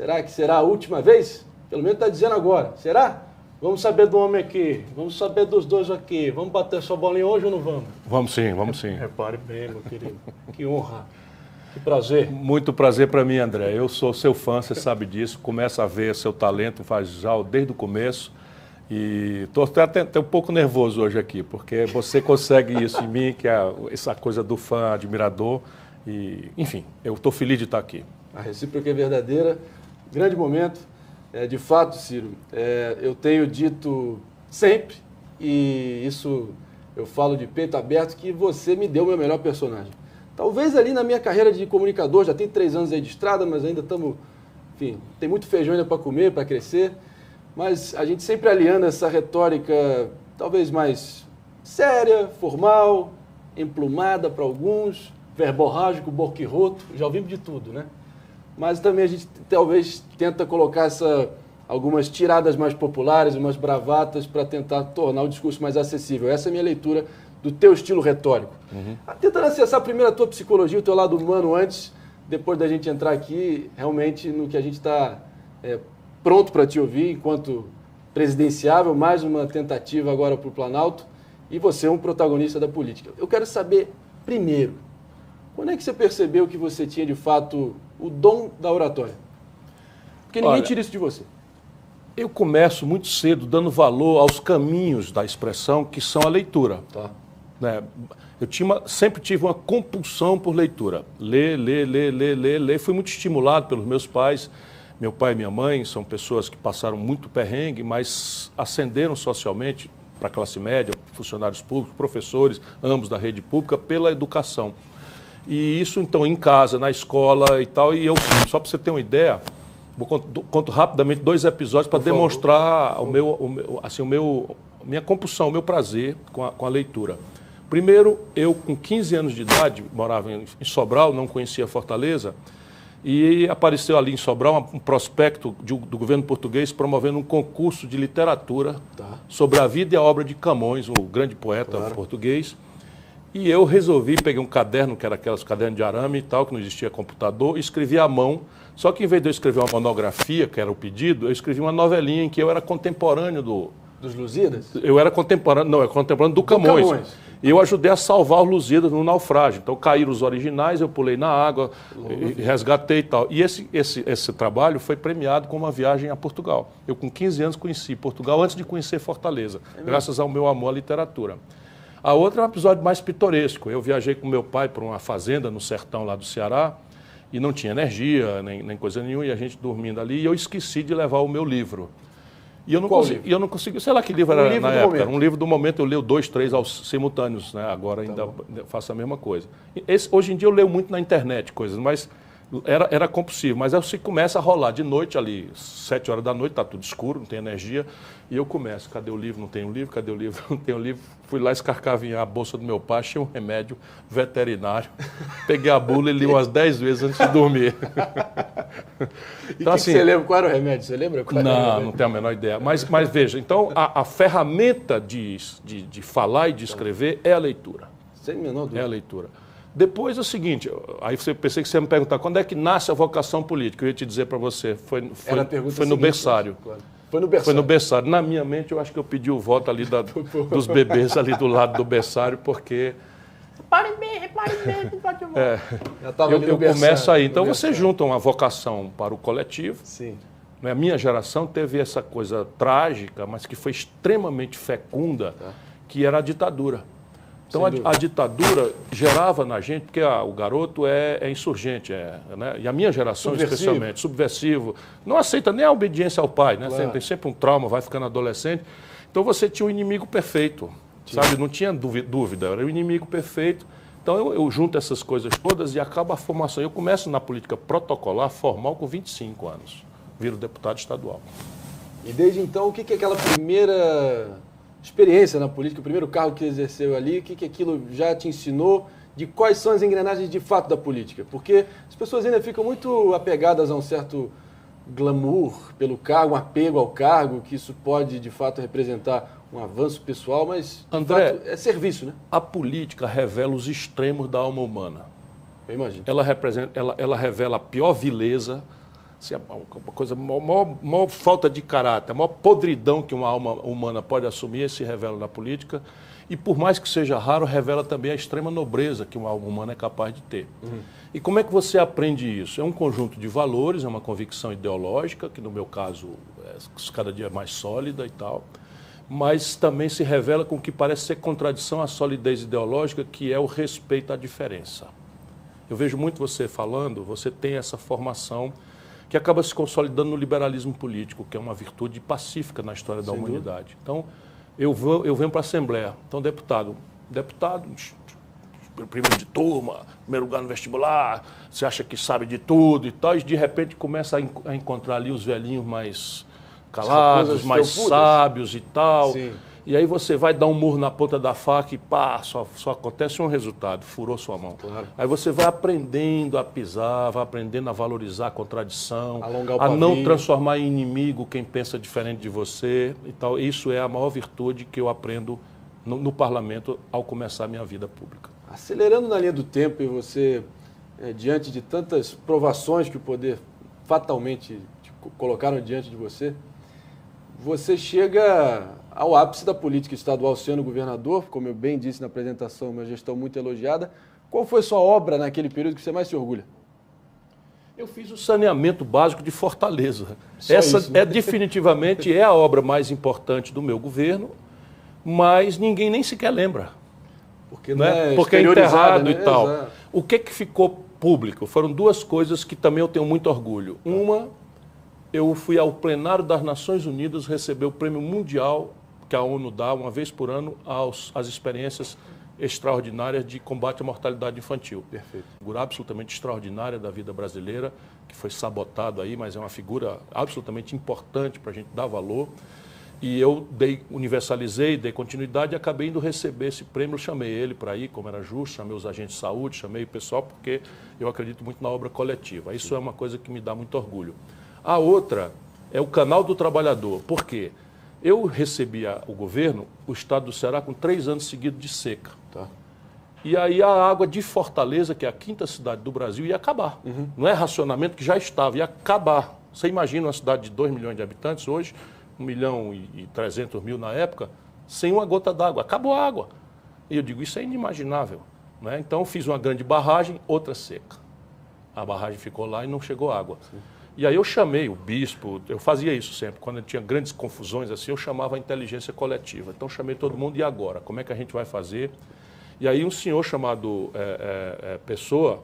Será que será a última vez? Pelo menos está dizendo agora. Será? Vamos saber do homem aqui, vamos saber dos dois aqui. Vamos bater sua bolinha hoje ou não vamos? Vamos sim, vamos sim. Repare bem, meu querido. Que honra, que prazer. Muito prazer para mim, André. Eu sou seu fã, você sabe disso. Começo a ver seu talento faz já desde o começo. E estou até um pouco nervoso hoje aqui, porque você consegue isso em mim, que é essa coisa do fã admirador. E, enfim, eu estou feliz de estar aqui. A recíproca é verdadeira. Grande momento. De fato, Ciro, eu tenho dito sempre, e isso eu falo de peito aberto, que você me deu o meu melhor personagem. Talvez ali na minha carreira de comunicador, já tem 3 anos aí de estrada, mas ainda estamos, enfim, tem muito feijão ainda para comer, para crescer, mas a gente sempre aliando essa retórica talvez mais séria, formal, emplumada para alguns, verborrágico, boquirroto, já ouvimos de tudo, né? Mas também a gente talvez tenta colocar algumas tiradas mais populares, umas bravatas para tentar tornar o discurso mais acessível. Essa é a minha leitura do teu estilo retórico. Tentando acessar primeiro a tua psicologia, o teu lado humano antes, depois da gente entrar aqui realmente no que a gente está pronto para te ouvir enquanto presidenciável, mais uma tentativa agora para o Planalto, e você é um protagonista da política. Eu quero saber, primeiro, quando é que você percebeu que você tinha, de fato, o dom da oratória? Porque ninguém tira isso de você. Eu começo muito cedo dando valor aos caminhos da expressão, que são a leitura. Tá. Né? Eu sempre tive uma compulsão por leitura. Ler. Fui muito estimulado pelos meus pais. Meu pai e minha mãe são pessoas que passaram muito perrengue, mas ascenderam socialmente para a classe média, funcionários públicos, professores, ambos da rede pública, pela educação. E isso, então, em casa, na escola e tal. E eu, só para você ter uma ideia, conto rapidamente 2 episódios para demonstrar minha compulsão, o meu prazer com a leitura. Primeiro, eu, com 15 anos de idade, morava em Sobral, não conhecia Fortaleza, e apareceu ali em Sobral um prospecto do governo português promovendo um concurso de literatura sobre a vida e a obra de Camões, o grande poeta português. E eu resolvi, peguei um caderno, que era aqueles cadernos de arame e tal, que não existia computador, e escrevi à mão. Só que em vez de eu escrever uma monografia, que era o pedido, eu escrevi uma novelinha em que eu era contemporâneo dos Lusíadas? Eu era contemporâneo do Camões. E eu ajudei a salvar os Lusíadas no naufrágio. Então caíram os originais, eu pulei na água, resgatei e tal. E esse trabalho foi premiado com uma viagem a Portugal. Eu com 15 anos conheci Portugal antes de conhecer Fortaleza, graças ao meu amor à literatura. A outra é um episódio mais pitoresco. Eu viajei com meu pai para uma fazenda no sertão lá do Ceará e não tinha energia, nem coisa nenhuma, e a gente dormindo ali, e eu esqueci de levar o meu livro. E eu não consegui, sei lá que livro era na época, era um livro do momento, eu leio 2, 3 simultâneos, né? Agora ainda faço a mesma coisa. Hoje em dia eu leio muito na internet coisas, mas era compulsivo. Mas aí você começa a rolar de noite ali, 7 horas da noite, está tudo escuro, não tem energia, e eu começo, cadê o livro? Não tem um livro, cadê o livro? Não tem um livro. Fui lá escarcavinhar a bolsa do meu pai, achei um remédio veterinário, peguei a bula e li umas 10 vezes antes de dormir. Então, assim, você lembra qual era o remédio? Você lembra qual era o remédio? Não tenho a menor ideia. Mas veja, então a ferramenta de falar e de escrever é a leitura. Sem menor dúvida. É a leitura. Depois é o seguinte, aí pensei que você ia me perguntar, quando é que nasce a vocação política? Eu ia te dizer para você, foi no berçário. Claro. Foi no berçário. Na minha mente, eu acho que eu pedi o voto ali dos bebês ali do lado do berçário, porque... Repare bem, pode eu começo aí. Então você junta uma vocação para o coletivo. Sim. A minha geração teve essa coisa trágica, mas que foi extremamente fecunda, que era a ditadura. Então a ditadura gerava na gente, porque o garoto é insurgente, né? E a minha geração especialmente, subversivo, não aceita nem a obediência ao pai, né? Claro. Tem sempre um trauma, vai ficando adolescente. Então você tinha um inimigo perfeito, sabe? Não tinha dúvida, era o inimigo perfeito. Então eu junto essas coisas todas e acaba a formação. Eu começo na política protocolar, formal, com 25 anos. Viro deputado estadual. E desde então, o que é aquela primeira experiência na política, o primeiro cargo que exerceu ali, o que aquilo já te ensinou, de quais são as engrenagens de fato da política? Porque as pessoas ainda ficam muito apegadas a um certo glamour pelo cargo, um apego ao cargo, que isso pode de fato representar um avanço pessoal, mas André, fato, é serviço, né? A política revela os extremos da alma humana. Eu imagino. Ela revela a pior vileza, assim, uma coisa, maior falta de caráter, a maior podridão que uma alma humana pode assumir se revela na política. E por mais que seja raro, revela também a extrema nobreza que uma alma humana é capaz de ter. E como é que você aprende isso? É um conjunto de valores, é uma convicção ideológica, que no meu caso é cada dia mais sólida e tal, mas também se revela com o que parece ser contradição à solidez ideológica, que é o respeito à diferença. Eu vejo muito você falando, você tem essa formação que acaba se consolidando no liberalismo político, que é uma virtude pacífica na história da humanidade. Então, eu venho para a Assembleia. Então, deputado, primeiro de turma, primeiro lugar no vestibular, você acha que sabe de tudo e tal, e de repente começa a encontrar ali os velhinhos mais calados, mais sábios e tal. Sim. E aí você vai dar um murro na ponta da faca e pá, só acontece um resultado, furou sua mão. Claro. Aí você vai aprendendo a pisar, vai aprendendo a valorizar a contradição, a não transformar em inimigo quem pensa diferente de você e tal. Isso é a maior virtude que eu aprendo no parlamento ao começar a minha vida pública. Acelerando na linha do tempo, e você, diante de tantas provações que o poder fatalmente colocaram diante de você, você chega ao ápice da política estadual sendo governador, como eu bem disse na apresentação, uma gestão muito elogiada. Qual foi sua obra naquele período que você mais se orgulha? Eu fiz o saneamento básico de Fortaleza. Essa isso, né? Definitivamente é a obra mais importante do meu governo, mas ninguém nem sequer lembra. Porque, né? Porque é enterrado, né? E tal. Exato. O que ficou público? Foram duas coisas que também eu tenho muito orgulho. Uma, eu fui ao plenário das Nações Unidas receber o prêmio mundial que a ONU dá uma vez por ano às experiências extraordinárias de combate à mortalidade infantil. Perfeito. Figura absolutamente extraordinária da vida brasileira, que foi sabotado aí, mas é uma figura absolutamente importante para a gente dar valor. E eu universalizei, dei continuidade e acabei indo receber esse prêmio. Eu chamei ele para ir, como era justo, chamei os agentes de saúde, chamei o pessoal, porque eu acredito muito na obra coletiva. Isso é uma coisa que me dá muito orgulho. A outra é o Canal do Trabalhador. Por quê? Eu recebia o governo, o estado do Ceará, com 3 anos seguidos de seca. Tá. E aí a água de Fortaleza, que é a 5ª cidade do Brasil, ia acabar. Não é racionamento que já estava, ia acabar. Você imagina uma cidade de 2 milhões de habitantes hoje, 1.300.000 na época, sem uma gota d'água. Acabou a água. E eu digo, isso é inimaginável. Né? Então, fiz uma grande barragem, outra seca. A barragem ficou lá e não chegou água. Sim. E aí eu chamei o bispo, eu fazia isso sempre, quando tinha grandes confusões assim, eu chamava a inteligência coletiva. Então, chamei todo mundo, e agora? Como é que a gente vai fazer? E aí um senhor chamado Pessoa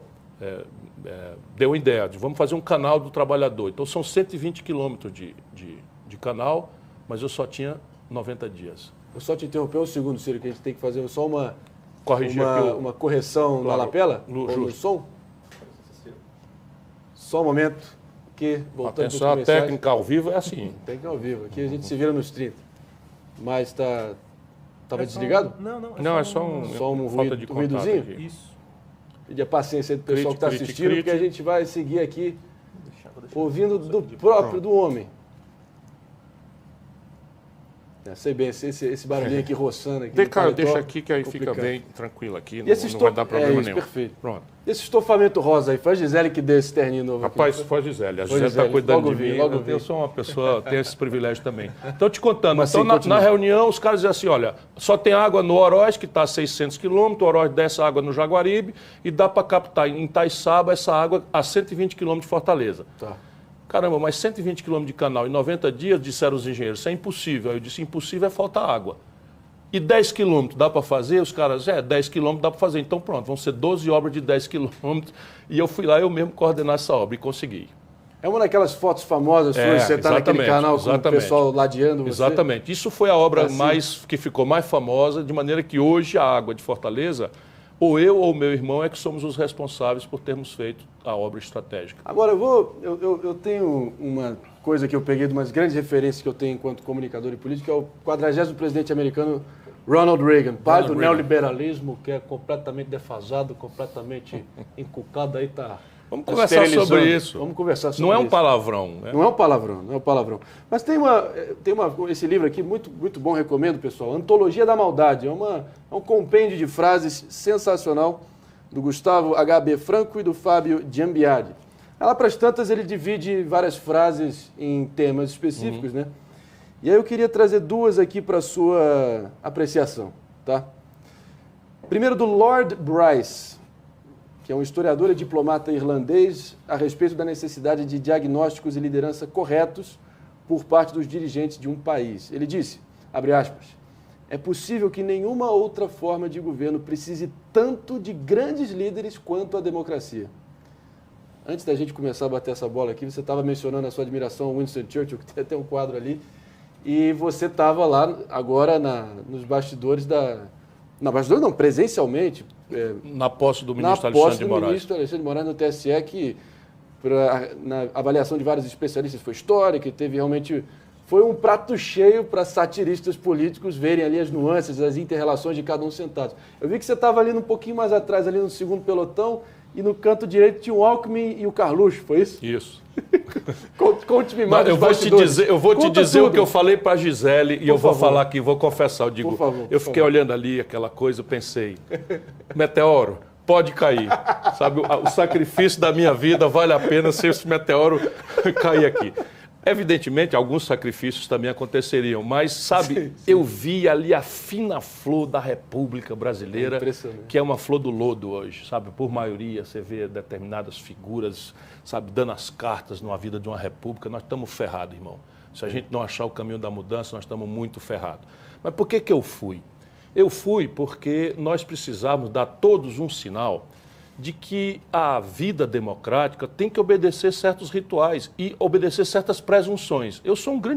deu uma ideia de vamos fazer um canal do trabalhador. Então, são 120 quilômetros de canal, mas eu só tinha 90 dias. Eu só te interrompeu um segundo, Ciro, que a gente tem que fazer só uma correção, claro, na lapela, no som. Só um momento, que voltando. Atenção, a técnica ao vivo é assim. Técnica ao vivo, aqui a gente se vira nos 30. Mas estava desligado? Não, é só um falta de ruídozinho? Aqui. Isso. Pedir a paciência do pessoal que está assistindo, porque a gente vai seguir aqui ouvindo do próprio do homem. Sei bem, esse barulhinho aqui roçando aqui. Deixa aqui que aí fica bem tranquilo aqui, não vai dar problema nenhum. Perfeito. Pronto. Esse estofamento rosa aí, foi a Gisele que deu esse terninho novo aqui. Rapaz, foi a Gisele. A Gisele está cuidando de mim. Eu sou uma pessoa, tenho esse privilégio também. Então, te contando, então, na reunião, os caras diziam assim, olha, só tem água no Oroz, que está a 600 quilômetros, o Oroz desce água no Jaguaribe, e dá para captar em Itaiçaba essa água a 120 quilômetros de Fortaleza. Tá. Caramba, mas 120 quilômetros de canal em 90 dias, disseram os engenheiros, isso é impossível. Aí eu disse, impossível é falta água. E 10 quilômetros dá para fazer? Os caras, 10 quilômetros dá para fazer. Então pronto, vão ser 12 obras de 10 quilômetros. E eu fui lá, eu mesmo coordenar essa obra e consegui. É uma daquelas fotos famosas suas, você está naquele canal com o pessoal ladeando você? Exatamente. Isso foi a obra que ficou mais famosa, de maneira que hoje a água de Fortaleza, ou eu ou meu irmão é que somos os responsáveis por termos feito a obra estratégica. Agora, eu tenho uma coisa que eu peguei de umas grandes referências que eu tenho enquanto comunicador e político, que é o 40º presidente americano Ronald Reagan, pai do neoliberalismo, que é completamente defasado, completamente inculcado, aí está... Vamos conversar sobre isso. Vamos conversar sobre isso. Não é um palavrão. Né? Não é um palavrão. Mas tem esse livro aqui, muito, muito bom, recomendo, pessoal. Antologia da Maldade. É um compêndio de frases sensacional do Gustavo H.B. Franco e do Fábio Giambiadi. Lá para as tantas, ele divide várias frases em temas específicos, né? E aí eu queria trazer duas aqui para a sua apreciação, tá? Primeiro do Lord Bryce, que é um historiador e diplomata irlandês, a respeito da necessidade de diagnósticos e liderança corretos por parte dos dirigentes de um país. Ele disse, abre aspas, é possível que nenhuma outra forma de governo precise tanto de grandes líderes quanto a democracia. Antes da gente começar a bater essa bola aqui, você estava mencionando a sua admiração ao Winston Churchill, que tem até um quadro ali, e você estava lá agora nos bastidores da... Na bastidores não, presencialmente. Na posse do ministro Alexandre de Moraes no TSE, que na avaliação de vários especialistas foi histórica, e teve realmente... Foi um prato cheio para satiristas políticos verem ali as nuances, as inter-relações de cada um sentado. Eu vi que você estava ali um pouquinho mais atrás, ali no segundo pelotão, e no canto direito tinha o Alckmin e o Carluxo, foi isso? Isso. Conte-me mais. Eu vou te dizer o que eu falei para a Gisele e eu vou falar aqui, vou confessar. Eu digo, eu fiquei olhando ali aquela coisa, eu pensei, meteoro, pode cair. Sabe, o sacrifício da minha vida vale a pena se esse meteoro cair aqui. Evidentemente, alguns sacrifícios também aconteceriam, mas, sabe, eu vi ali a fina flor da República Brasileira, que é uma flor do lodo hoje, sabe? Por maioria, você vê determinadas figuras, sabe, dando as cartas numa vida de uma república, nós estamos ferrados, irmão. Se a gente não achar o caminho da mudança, nós estamos muito ferrados. Mas por que eu fui? Eu fui porque nós precisávamos dar todos um sinal de que a vida democrática tem que obedecer certos rituais e obedecer certas presunções. Eu sou um grande